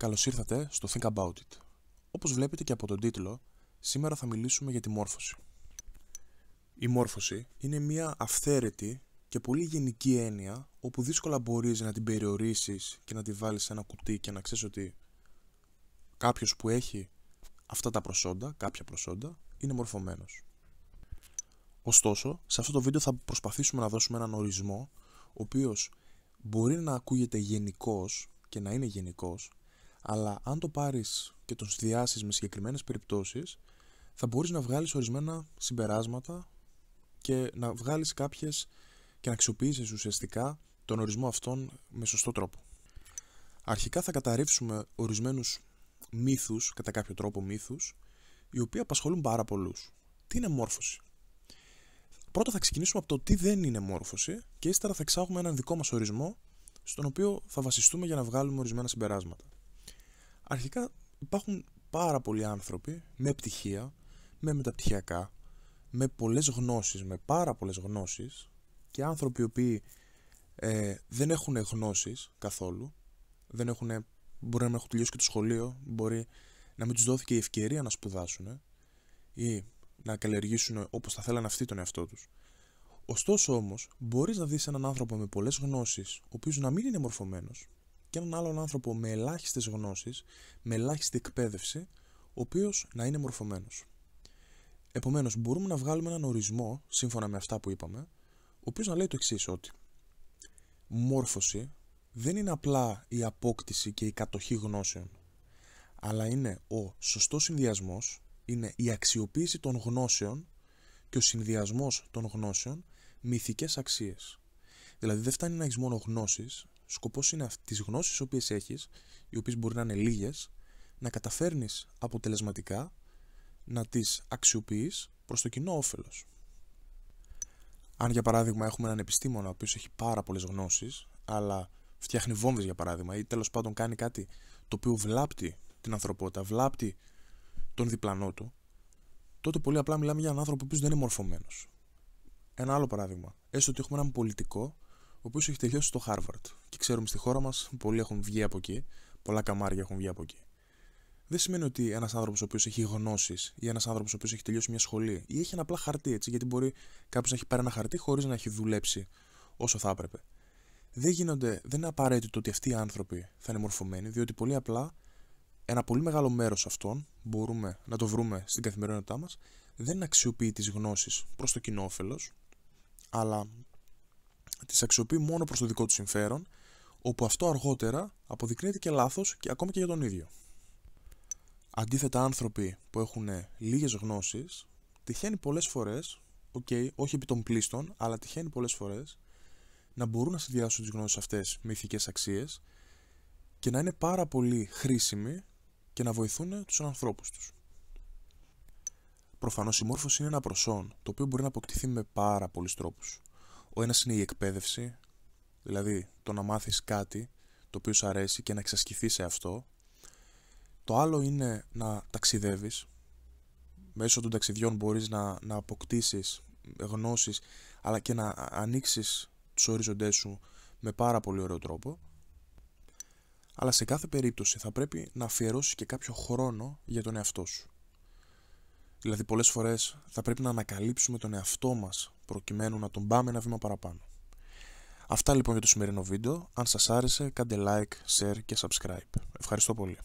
Καλώς ήρθατε στο Think About It. Όπως βλέπετε και από τον τίτλο, σήμερα θα μιλήσουμε για τη μόρφωση. Η μόρφωση είναι μια αυθαίρετη και πολύ γενική έννοια, όπου δύσκολα μπορείς να την περιορίσεις και να τη βάλεις σε ένα κουτί και να ξέρεις ότι κάποιος που έχει αυτά τα προσόντα, κάποια προσόντα, είναι μορφωμένος. Ωστόσο, σε αυτό το βίντεο θα προσπαθήσουμε να δώσουμε έναν ορισμό, ο οποίος μπορεί να ακούγεται γενικός και να είναι γενικός, αλλά αν το πάρεις και τον συνδυάσεις με συγκεκριμένες περιπτώσεις, θα μπορείς να βγάλεις ορισμένα συμπεράσματα και να βγάλεις κάποιες και να αξιοποιήσεις ουσιαστικά τον ορισμό αυτόν με σωστό τρόπο. Αρχικά θα καταρρίψουμε ορισμένους μύθους, κατά κάποιο τρόπο μύθους, οι οποίοι απασχολούν πάρα πολλούς. Τι είναι μόρφωση? Πρώτα θα ξεκινήσουμε από το τι δεν είναι μόρφωση και ύστερα θα εξάγουμε έναν δικό μας ορισμό, στον οποίο θα βασιστούμε για να βγάλουμε ορισμένα συμπεράσματα. Αρχικά υπάρχουν πάρα πολλοί άνθρωποι με πτυχία, με μεταπτυχιακά, με πολλές γνώσεις, με πάρα πολλές γνώσεις, και άνθρωποι οι οποίοι δεν έχουν γνώσεις καθόλου, μπορεί να μην έχουν τελειώσει και το σχολείο, μπορεί να μην τους δόθηκε η ευκαιρία να σπουδάσουν ή να καλλιεργήσουν όπως θα θέλανε αυτοί τον εαυτό τους. Ωστόσο όμως, μπορείς να δεις έναν άνθρωπο με πολλές γνώσεις, ο οποίος να μην είναι μορφωμένος, και έναν άλλον άνθρωπο με ελάχιστες γνώσεις, με ελάχιστη εκπαίδευση, ο οποίος να είναι μορφωμένος. Επομένως, μπορούμε να βγάλουμε έναν ορισμό, σύμφωνα με αυτά που είπαμε, ο οποίος να λέει το εξής, ότι μόρφωση δεν είναι απλά η απόκτηση και η κατοχή γνώσεων, αλλά είναι ο σωστός συνδυασμός, είναι η αξιοποίηση των γνώσεων και ο συνδυασμός των γνώσεων με ηθικές αξίες. Δηλαδή δεν φτάνει να έχεις μόνο γνώσεις, σκοπός είναι τις γνώσεις τις οποίες έχεις, οι οποίες μπορεί να είναι λίγες, να καταφέρνεις αποτελεσματικά να τις αξιοποιείς προς το κοινό όφελος. Αν για παράδειγμα έχουμε έναν επιστήμονα ο οποίος έχει πάρα πολλές γνώσεις, αλλά φτιάχνει βόμβες για παράδειγμα, ή τέλος πάντων κάνει κάτι το οποίο βλάπτει την ανθρωπότητα, βλάπτει τον διπλανό του, τότε πολύ απλά μιλάμε για έναν άνθρωπο ο οποίος δεν είναι μορφωμένος. Ένα άλλο παράδειγμα. Έστω ότι έχουμε έναν πολιτικό ο οποίος έχει τελειώσει στο Harvard και ξέρουμε στη χώρα μας πολλοί έχουν βγει από εκεί, πολλά καμάρια έχουν βγει από εκεί. Δεν σημαίνει ότι ένας άνθρωπος ο οποίος έχει γνώσεις ή ένας άνθρωπος ο οποίος έχει τελειώσει μια σχολή ή έχει ένα απλά χαρτί, έτσι, γιατί μπορεί κάποιος να έχει πάρει ένα χαρτί χωρίς να έχει δουλέψει όσο θα έπρεπε. Δεν είναι απαραίτητο ότι αυτοί οι άνθρωποι θα είναι μορφωμένοι, διότι πολύ απλά ένα πολύ μεγάλο μέρος αυτών, μπορούμε να το βρούμε στην καθημερινότητά μας, δεν αξιοποιεί τις γνώσεις προς το κοινό όφελος, αλλά τις αξιοποιεί μόνο προς το δικό του συμφέρον, όπου αυτό αργότερα αποδεικνύεται και λάθος και ακόμα και για τον ίδιο. Αντίθετα, άνθρωποι που έχουν λίγες γνώσεις, τυχαίνει πολλές φορές, όχι επί των πλήστων, αλλά τυχαίνει πολλές φορές να μπορούν να συνδυάσουν τις γνώσεις αυτές με ηθικές αξίες και να είναι πάρα πολύ χρήσιμοι και να βοηθούν τους ανθρώπους τους. Προφανώς η μόρφωση είναι ένα προσόν, το οποίο μπορεί να αποκτηθεί με πάρα πολλούς τρόπους. Ο ένας είναι η εκπαίδευση, δηλαδή το να μάθεις κάτι το οποίο σου αρέσει και να εξασκηθείς σε αυτό. Το άλλο είναι να ταξιδεύεις. Μέσω των ταξιδιών μπορείς να αποκτήσεις γνώσεις, αλλά και να ανοίξεις τους οριζοντές σου με πάρα πολύ ωραίο τρόπο. Αλλά σε κάθε περίπτωση θα πρέπει να αφιερώσεις και κάποιο χρόνο για τον εαυτό σου. Δηλαδή πολλές φορές θα πρέπει να ανακαλύψουμε τον εαυτό μας προκειμένου να τον πάμε ένα βήμα παραπάνω. Αυτά λοιπόν για το σημερινό βίντεο. Αν σας άρεσε, κάντε like, share και subscribe. Ευχαριστώ πολύ.